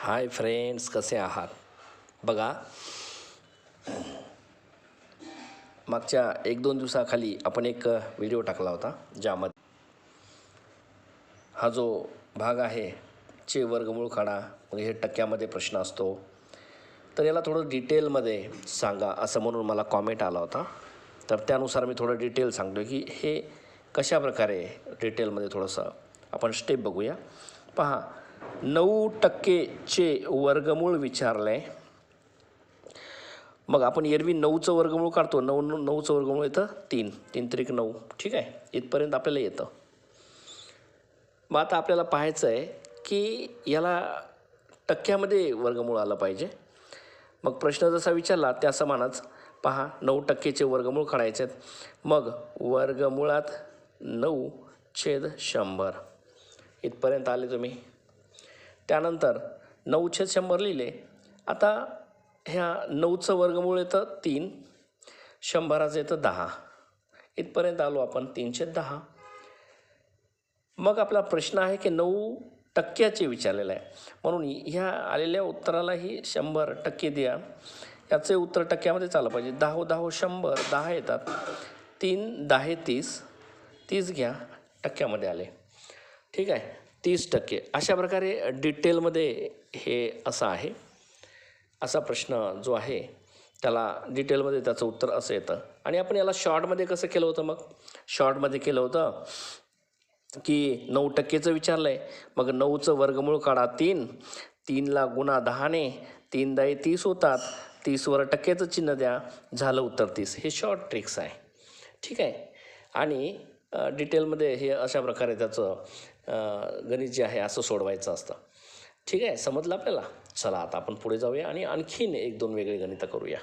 Hi friends, कसे आहात? बघा, मागच्या 1-2 दिवसाखाली आपण एक व्हिडिओ टाकला होता, ज्यामध्ये हा जो भाग आहे चे वर्गमूळ काढा, मग हे टक्क्यामध्ये प्रश्न असतो. तर याला थोडं डिटेलमध्ये सांगा असं म्हणून मला कॉमेंट आला होता. तर त्यानुसार मी थोडं डिटेल सांगतो की हे कशाप्रकारे डिटेलमध्ये थोडंसं आपण स्टेप बघूया. पहा, 9%चे वर्गमूळ विचारलं आहे. मग आपण एरवी 9चं वर्गमूळ काढतो. 9चं वर्गमूळ येतं 3, 3 त्रिक 9. ठीक आहे, इथपर्यंत आपल्याला येतं. मग आता आपल्याला पाहायचं आहे की याला टक्क्यामध्ये वर्गमूळ आलं पाहिजे. मग प्रश्न जसा विचारला त्या समानच पहा, 9%चे वर्गमूळ काढायचे आहेत. मग वर्गमुळात 9/100 इथपर्यंत आले तुम्ही. त्यानंतर 9/100 लिहिले. आता ह्या 9चं वर्गमूळ येतं 3, 100चं येतं 10. इथपर्यंत आलो आपण 3/10. मग आपला प्रश्न आहे की 9%चे विचारलेला आहे, म्हणून ह्या आलेल्या उत्तरालाही 100% द्या. याचे उत्तर टक्क्यामध्येच आलं पाहिजे. 10 10 100, 10 येतात. 3 10 30, 30 घ्या, टक्क्यामध्ये आले. ठीक आहे, 30%. अशा प्रकारे डिटेलमध्ये हे असं आहे. असा प्रश्न जो आहे त्याला डिटेलमध्ये त्याचं उत्तर असं येतं. आणि आपण याला शॉर्टमध्ये कसं केलं होतं? मग शॉर्टमध्ये केलं होतं की 9%चं विचारलं आहे, मग 9चं वर्गमूळ काढा 3, 3ला गुणा 10ने, 3 10 30 होतात. 30वर टक्क्याचं चिन्ह द्या, झालं उत्तर 30. हे शॉर्ट ट्रिक्स आहे. ठीक आहे. आणि डिटेलमध्ये हे अशा प्रकारे त्याचं गणित जे आहे असं सोडवायचं असतं. ठीक आहे, समजलं आपल्याला? चला आता आपण पुढे जाऊया आणि आणखीन 1-2 वेगळे गणितं करूया.